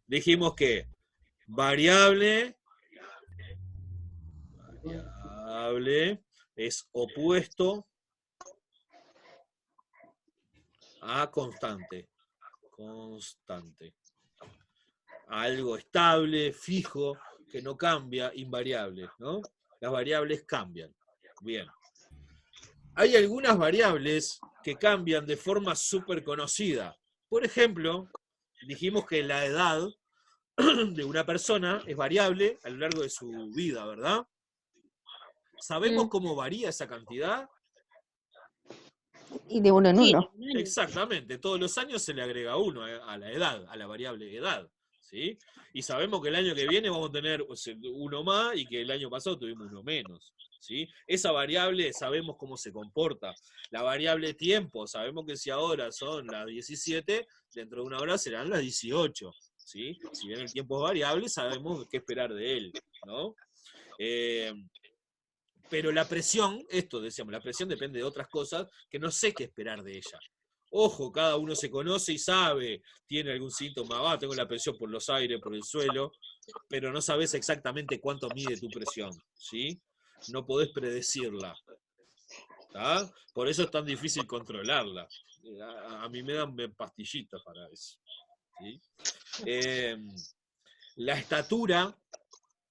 Dijimos que variable es opuesto a constante. Constante. Algo estable, fijo, que no cambia, invariable, ¿no? Las variables cambian. Bien. Hay algunas variables que cambian de forma súper conocida. Por ejemplo, dijimos que la edad de una persona es variable a lo largo de su vida, ¿verdad? ¿Sabemos cómo varía esa cantidad? Y de uno en uno. Exactamente, todos los años se le agrega uno a la edad, a la variable edad, ¿sí? Y sabemos que el año que viene vamos a tener uno más y que el año pasado tuvimos uno menos, ¿sí? Esa variable sabemos cómo se comporta. La variable tiempo, sabemos que si ahora son las 17, dentro de una hora serán las 18, ¿sí? Si bien el tiempo es variable, sabemos qué esperar de él, ¿no? Pero la presión, esto decíamos, la presión depende de otras cosas que no sé qué esperar de ella. Ojo, cada uno se conoce y sabe, tiene algún síntoma, tengo la presión por los aires, por el suelo, pero no sabes exactamente cuánto mide tu presión, ¿sí? No podés predecirla, ¿tá? Por eso es tan difícil controlarla. A mí me dan pastillitas para eso, ¿sí? La estatura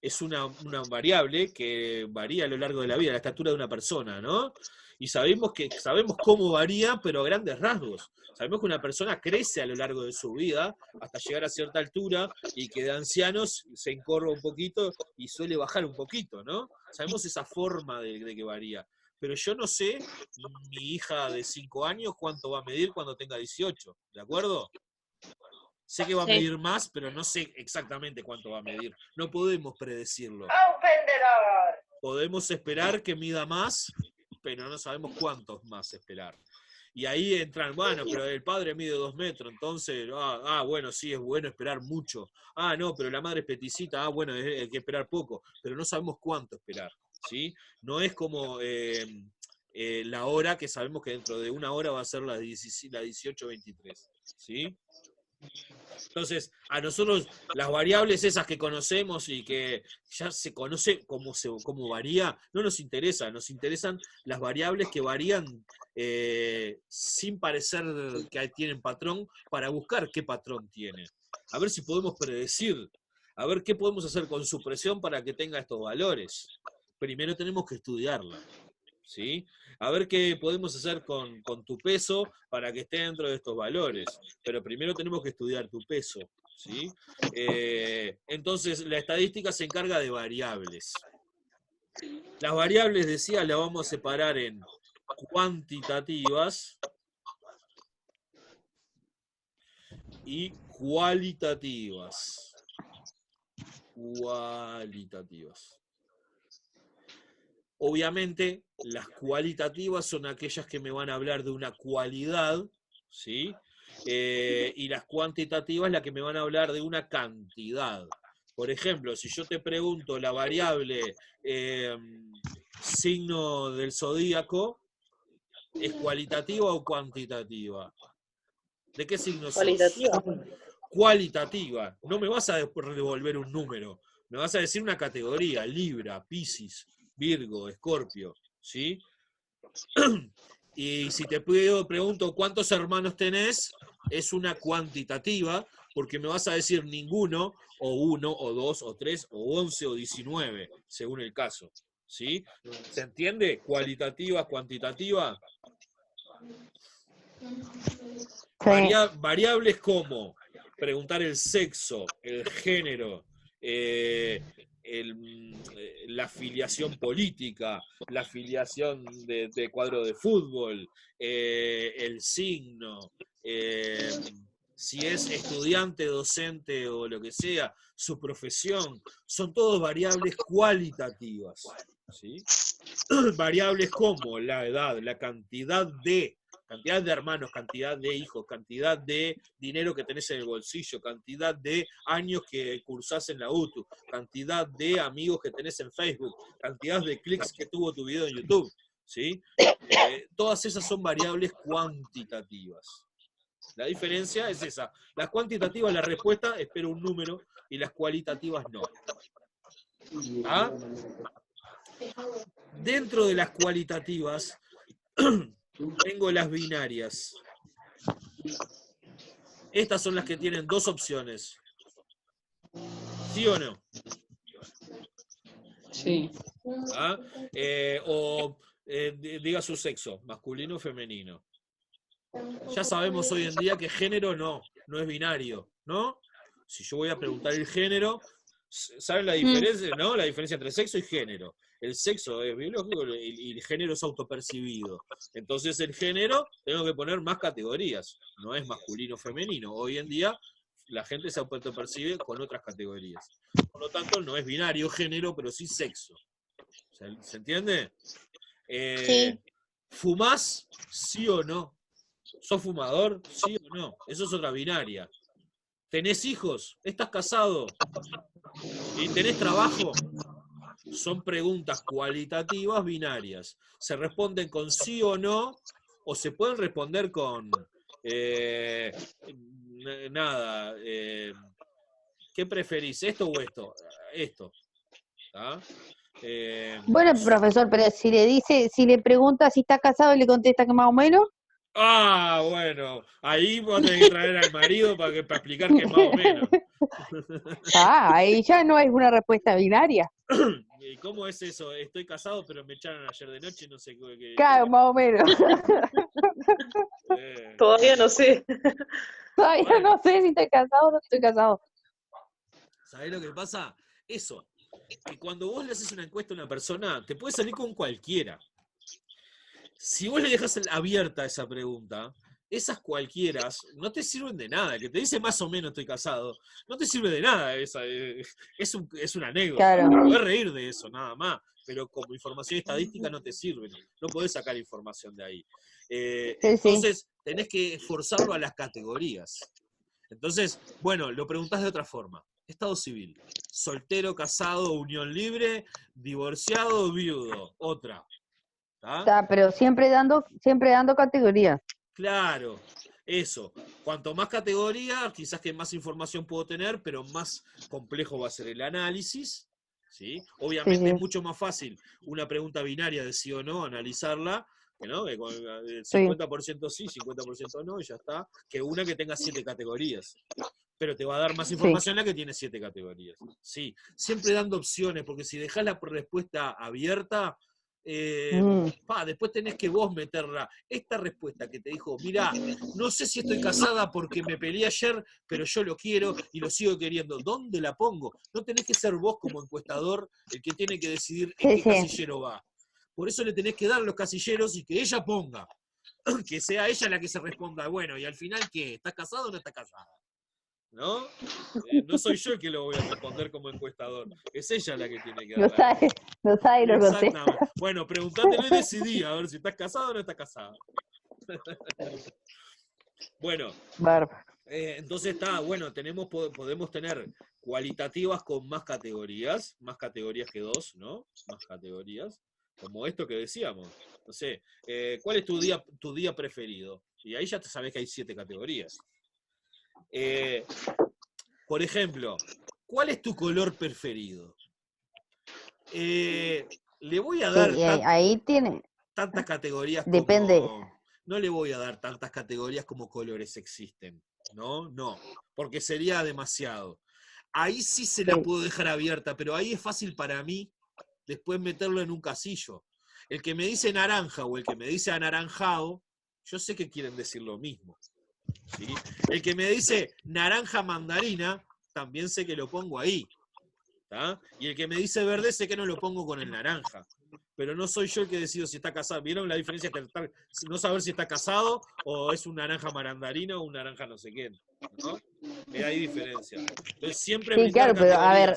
es una variable que varía a lo largo de la vida, la estatura de una persona, ¿no? Y sabemos cómo varía, pero a grandes rasgos. Sabemos que una persona crece a lo largo de su vida hasta llegar a cierta altura y que de ancianos se encorva un poquito y suele bajar un poquito, ¿no? Sabemos esa forma de que varía. Pero yo no sé, mi hija de 5 años, cuánto va a medir cuando tenga 18, ¿de acuerdo? Sé que va a medir más, pero no sé exactamente cuánto va a medir. No podemos predecirlo. Podemos esperar que mida más, pero no sabemos cuántos más esperar. Y ahí entran, bueno, pero el padre mide 2 metros, entonces, bueno, sí, es bueno esperar mucho. No, pero la madre es peticita, bueno, hay que esperar poco, pero no sabemos cuánto esperar, ¿sí? No es como la hora, que sabemos que dentro de una hora va a ser la 18:23, ¿sí? Entonces, a nosotros las variables esas que conocemos y que ya se conoce cómo varía, no nos interesa, nos interesan las variables que varían sin parecer que tienen patrón, para buscar qué patrón tiene. A ver si podemos predecir, a ver qué podemos hacer con su presión para que tenga estos valores. Primero tenemos que estudiarla, ¿sí? A ver qué podemos hacer con tu peso para que esté dentro de estos valores. Pero primero tenemos que estudiar tu peso, ¿sí? Entonces, la estadística se encarga de variables. Las variables, decía, las vamos a separar en cuantitativas y cualitativas. Obviamente, las cualitativas son aquellas que me van a hablar de una cualidad, ¿sí? Y las cuantitativas las que me van a hablar de una cantidad. Por ejemplo, si yo te pregunto la variable signo del zodíaco, ¿es cualitativa o cuantitativa? ¿De qué signo sos? Cualitativa. Cualitativa. No me vas a devolver un número, me vas a decir una categoría: Libra, Piscis, Virgo, Escorpio, ¿sí? Y si te pregunto cuántos hermanos tenés, es una cuantitativa, porque me vas a decir ninguno, o 1, o 2, o 3, o 11, o 19, según el caso, ¿sí? ¿Se entiende? Cualitativa, cuantitativa. Sí. Variables como preguntar el sexo, el género, la afiliación política, la afiliación de cuadro de fútbol, el signo, si es estudiante, docente o lo que sea, su profesión, son todas variables cualitativas, ¿sí? Variables como la edad, la cantidad de hermanos, cantidad de hijos, cantidad de dinero que tenés en el bolsillo, cantidad de años que cursás en la UTU, cantidad de amigos que tenés en Facebook, cantidad de clics que tuvo tu video en YouTube, ¿sí? Todas esas son variables cuantitativas. La diferencia es esa. Las cuantitativas, la respuesta, espero un número, y las cualitativas no. ¿Ah? Dentro de las cualitativas, tengo las binarias. Estas son las que tienen dos opciones. ¿Sí o no? Sí. ¿Ah? Diga su sexo, masculino o femenino. Ya sabemos hoy en día que género no es binario, ¿no? Si yo voy a preguntar el género, ¿saben la diferencia, no? La diferencia entre sexo y género. El sexo es biológico y el género es autopercibido. Entonces el género, tengo que poner más categorías. No es masculino o femenino. Hoy en día la gente se autopercibe con otras categorías. Por lo tanto, no es binario género, pero sí sexo. ¿Se entiende? Sí. ¿Fumás? ¿Sí o no? ¿Sos fumador? ¿Sí o no? Eso es otra binaria. ¿Tenés hijos? ¿Estás casado? ¿Y tenés trabajo? Son preguntas cualitativas binarias. Se responden con sí o no, o se pueden responder con nada. ¿Qué preferís? ¿Esto o esto? Esto. ¿Tá? Bueno, profesor, pero si le pregunta si está casado y le contesta que más o menos. Ah, bueno, ahí vos tenés que traer al marido para explicar que más o menos. Ahí ya no es una respuesta binaria. ¿Y cómo es eso? Estoy casado, pero me echaron ayer de noche y no sé qué. Claro, más o menos. Todavía no sé. Todavía no sé si estoy casado o no estoy casado. ¿Sabés lo que pasa? Eso, que cuando vos le haces una encuesta a una persona, te puede salir con cualquiera. Si vos le dejas abierta esa pregunta, esas cualquieras no te sirven de nada. El que te dice más o menos estoy casado, no te sirve de nada. Es una anécdota. Claro. Podés reír de eso, nada más. Pero como información estadística no te sirve. No podés sacar información de ahí. Entonces, tenés que esforzarlo a las categorías. Entonces, bueno, lo preguntás de otra forma. Estado civil. Soltero, casado, unión libre, divorciado, viudo. Otra. Pero siempre dando categorías. Claro, eso. Cuanto más categorías, quizás que más información puedo tener, pero más complejo va a ser el análisis. ¿Sí? Obviamente es mucho más fácil una pregunta binaria de sí o no, analizarla, ¿no? Con el 50% sí, 50% no, y ya está, que una que tenga 7 categorías. Pero te va a dar más información la que tiene 7 categorías. Sí, siempre dando opciones, porque si dejás la respuesta abierta, después tenés que vos meterla. Esta respuesta que te dijo, mirá, no sé si estoy casada porque me peleé ayer, pero yo lo quiero y lo sigo queriendo. ¿Dónde la pongo? No tenés que ser vos como encuestador el que tiene que decidir en qué casillero va. Por eso le tenés que dar los casilleros y que ella ponga. Que sea ella la que se responda. Bueno, ¿y al final qué? ¿Estás casado o no estás casada? ¿No? No soy yo el que lo voy a responder como encuestador. Es ella la que tiene que dar. No sabe lo contesta. Bueno, preguntátelo y decidí a ver si estás casado o no estás casada. Bueno, entonces está, bueno, podemos tener cualitativas con más categorías que 2, ¿no? Más categorías, como esto que decíamos. No sé, ¿cuál es tu día preferido? Y ahí ya te sabés que hay 7 categorías. Por ejemplo, ¿cuál es tu color preferido? Le voy a dar ahí tiene tantas categorías depende. No le voy a dar tantas categorías como colores existen. No, porque sería demasiado. Ahí sí se la puedo dejar abierta, pero ahí es fácil para mí después meterlo en un casillo. El que me dice naranja o el que me dice anaranjado, yo sé que quieren decir lo mismo. ¿Sí? El que me dice naranja mandarina, también sé que lo pongo ahí. ¿Tá? Y el que me dice verde, sé que no lo pongo con el naranja. Pero no soy yo el que decido si está casado. ¿Vieron la diferencia entre no saber si está casado o es un naranja mandarina o un naranja no sé qué? ¿No? Hay diferencia. Entonces siempre claro, pero a ver,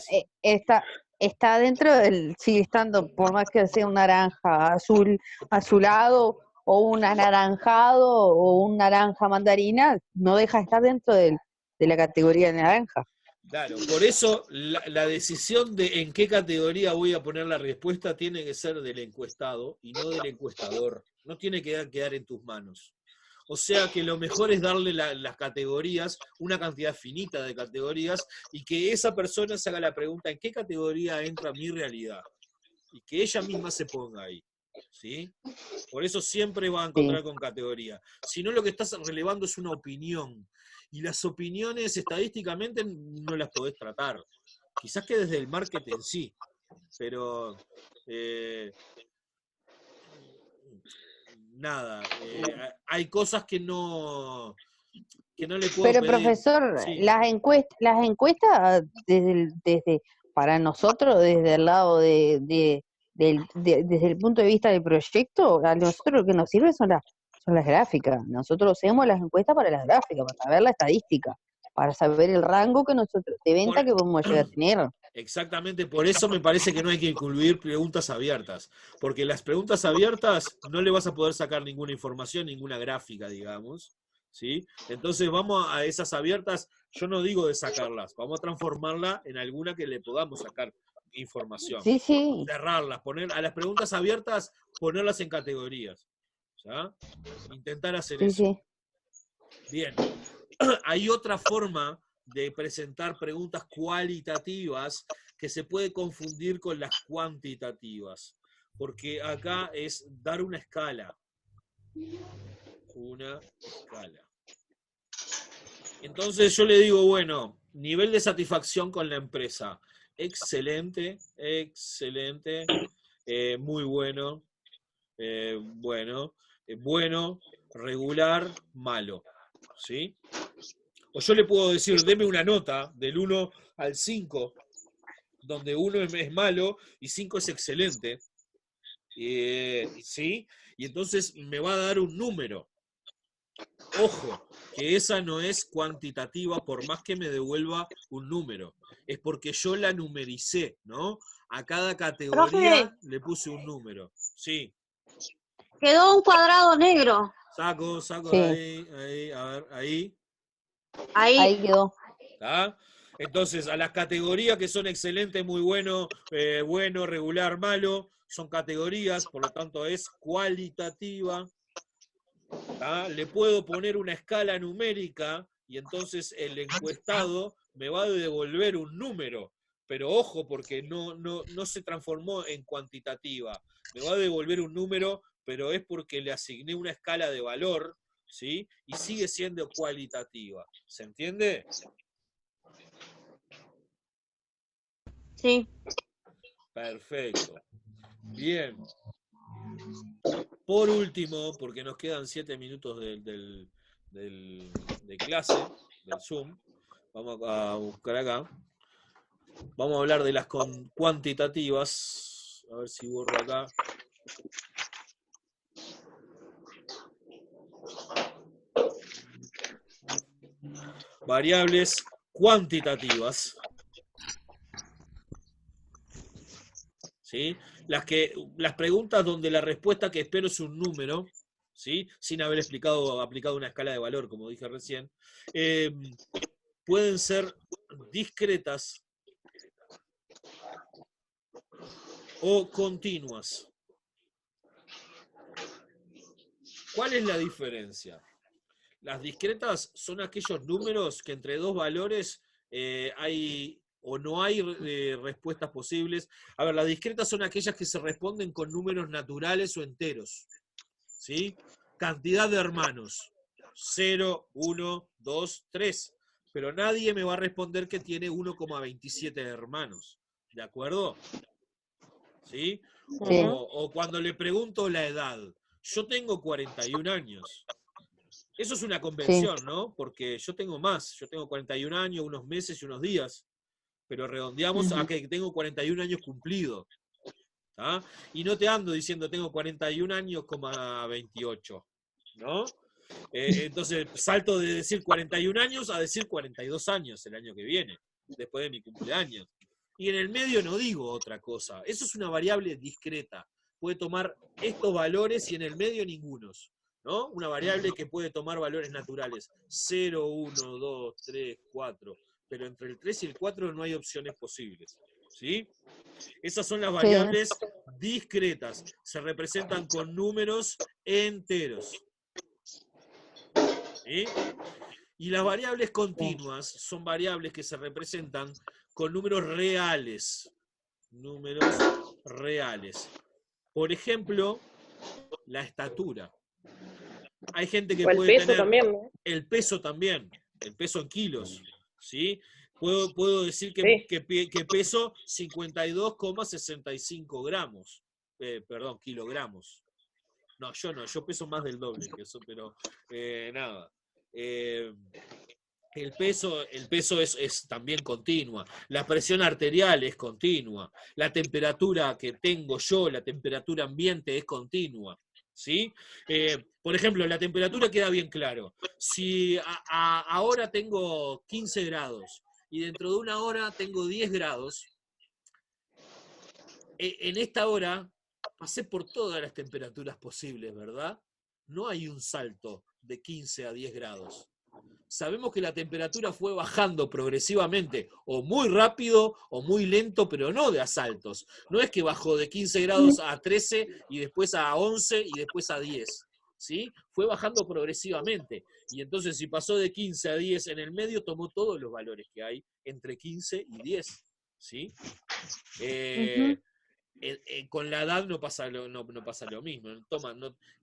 está dentro sigue estando, por más que sea un naranja azulado o un anaranjado o un naranja mandarina, no deja de estar dentro de la categoría de naranja. Claro, por eso la decisión de en qué categoría voy a poner la respuesta tiene que ser del encuestado y no del encuestador. No tiene que quedar en tus manos. O sea que lo mejor es darle las categorías, una cantidad finita de categorías, y que esa persona se haga la pregunta ¿en qué categoría entra mi realidad? Y que ella misma se ponga ahí. ¿Sí? Por eso siempre va a encontrar con categoría. Si no, lo que estás relevando es una opinión. Y las opiniones estadísticamente no las podés tratar. Quizás que desde el marketing sí, pero nada, hay cosas que no le puedo Pero pedir. profesor, Sí. las encuestas desde para nosotros, desde el lado desde el punto de vista del proyecto, a nosotros lo que nos sirve son las gráficas. Nosotros hacemos las encuestas para las gráficas, para saber la estadística, para saber el rango que nosotros de venta que podemos llegar a tener. Exactamente, por eso me parece que no hay que incluir preguntas abiertas, porque las preguntas abiertas no le vas a poder sacar ninguna información, ninguna gráfica, digamos, ¿sí? Entonces vamos a esas abiertas, yo no digo de sacarlas, vamos a transformarla en alguna que le podamos sacar información. Sí, sí. Cerrarlas, poner a las preguntas abiertas, ponerlas en categorías, ¿ya? Intentar hacer Sí, eso. sí. Bien, hay otra forma de presentar preguntas cualitativas que se puede confundir con las cuantitativas, porque acá es dar una escala. Una escala. Entonces yo le digo, bueno, nivel de satisfacción con la empresa. Excelente, excelente, muy bueno, bueno, regular, malo. ¿Sí? O yo le puedo decir, deme una nota del 1 al 5, donde 1 es malo y 5 es excelente. ¿Sí? Y entonces me va a dar un número. Ojo, que esa no es cuantitativa por más que me devuelva un número. Es porque yo la numericé, ¿no? A cada categoría Profe, le puse un número. Sí. quedó un cuadrado negro. Saco Sí. ahí, a ver, ahí. Ahí quedó. ¿Tá? Entonces, a las categorías que son excelentes, muy bueno, bueno, regular, malo, son categorías, por lo tanto es cualitativa. ¿Tá? Le puedo poner una escala numérica y entonces el encuestado me va a devolver un número. Pero ojo, porque no se transformó en cuantitativa. Me va a devolver un número, pero es porque le asigné una escala de valor, ¿sí? Y sigue siendo cualitativa. ¿Se entiende? Sí. Perfecto. Bien. Por último, porque nos quedan 7 minutos de clase, del Zoom, vamos a buscar acá. Vamos a hablar de las cuantitativas. A ver si borro acá. Variables cuantitativas. ¿Sí? Las preguntas donde la respuesta que espero es un número, ¿sí? Sin haber aplicado una escala de valor, como dije recién, pueden ser discretas o continuas. ¿Cuál es la diferencia? Las discretas son aquellos números que entre dos valores hay o no hay respuestas posibles. A ver, las discretas son aquellas que se responden con números naturales o enteros. ¿Sí? Cantidad de hermanos. 0, 1, 2, 3. Pero nadie me va a responder que tiene 1,27 hermanos. ¿De acuerdo? ¿Sí? Sí. O cuando le pregunto la edad. Yo tengo 41 años. Eso es una convención, ¿no? Porque yo tengo más. Yo tengo 41 años, unos meses y unos días. Pero redondeamos a que tengo 41 años cumplidos. ¿Tá? Y no te ando diciendo tengo 41 años, 28, ¿no? Entonces salto de decir 41 años a decir 42 años el año que viene, después de mi cumpleaños. Y en el medio no digo otra cosa. Eso es una variable discreta. Puede tomar estos valores y en el medio ningunos, ¿no? Una variable que puede tomar valores naturales. 0, 1, 2, 3, 4. Pero entre el 3 y el 4 no hay opciones posibles. ¿Sí? Esas son las variables discretas. Se representan con números enteros. ¿sí? Y las variables continuas son variables que se representan con números reales. Números reales. Por ejemplo, la estatura. Hay gente que O el puede peso tener también, ¿no? el peso también, el peso en kilos, ¿sí? Puedo decir Sí. que peso 52,65 gramos. Perdón, kilogramos. No, yo peso más del doble que eso, pero nada. El peso es también continua. La presión arterial es continua. La temperatura que tengo yo, la temperatura ambiente es continua. ¿Sí? Por ejemplo, la temperatura queda bien claro. Si ahora tengo 15 grados y dentro de una hora tengo 10 grados, en esta hora pasé por todas las temperaturas posibles, ¿verdad? No hay un salto de 15 a 10 grados. Sabemos que la temperatura fue bajando progresivamente, o muy rápido o muy lento, pero no de asaltos. No es que bajó de 15 grados a 13 y después a 11 y después a 10. ¿Sí? Fue bajando progresivamente. Y entonces si pasó de 15 a 10 en el medio, tomó todos los valores que hay entre 15 y 10. ¿Sí? Con la edad no pasa lo mismo.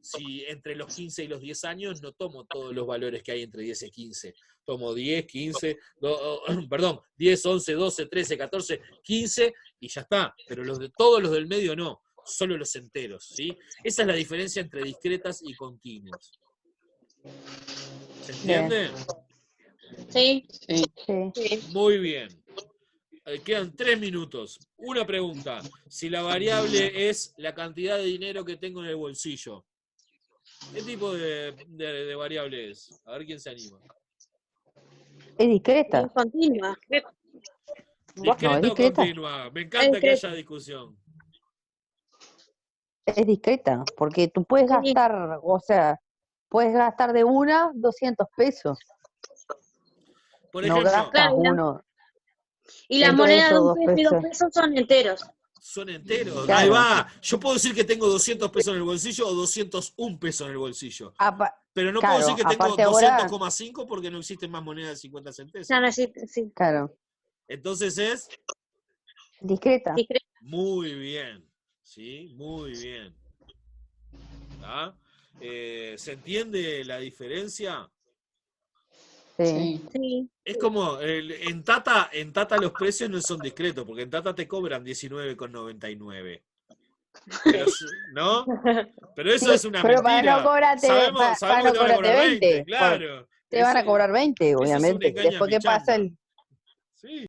Si entre los 15 y los 10 años no tomo todos los valores que hay entre 10 y 15. Tomo 10, 15, 10, 11, 12, 13, 14, 15 y ya está. Pero todos los del medio no, solo los enteros. ¿Sí? Esa es la diferencia entre discretas y continuas. ¿Se entiende? Sí. Sí. Sí. Muy bien. Quedan 3 minutos. Una pregunta. Si la variable es la cantidad de dinero que tengo en el bolsillo, ¿qué tipo de variable es? A ver quién se anima. Es discreta. Es continua. ¿Discreta ¿es o discreta? continua? Me encanta que haya discusión. Es discreta, porque tú puedes Sí. gastar, o sea, puedes gastar de una 200 pesos. Por No ejemplo, gastas Claro. uno. Y las Entre monedas de esos un 2 peso y 2 pesos. pesos son enteros. son enteros. Claro. Ahí va. Yo puedo decir que tengo 200 pesos en el bolsillo o 201 pesos en el bolsillo. Pero no puedo Claro, decir que tengo aparte ahora, 200,5 porque no existen más monedas de 50 centésimos. Ya no existe, sí. claro, Entonces es discreta. Discreto. muy bien. ¿Sí? Muy bien. ¿Ah? ¿Se entiende la diferencia? Sí. Sí. Es como, en Tata los precios no son discretos, porque en Tata te cobran 19,99. Pero, ¿no? Pero eso Sí, es una pero mentira. para no cobrarte, Sabemos para que no te van a cobrarte cobrar 20, 20, claro. te van a cobrar 20, ese es un obviamente. engaña Después que pasa pichanga. el, Sí.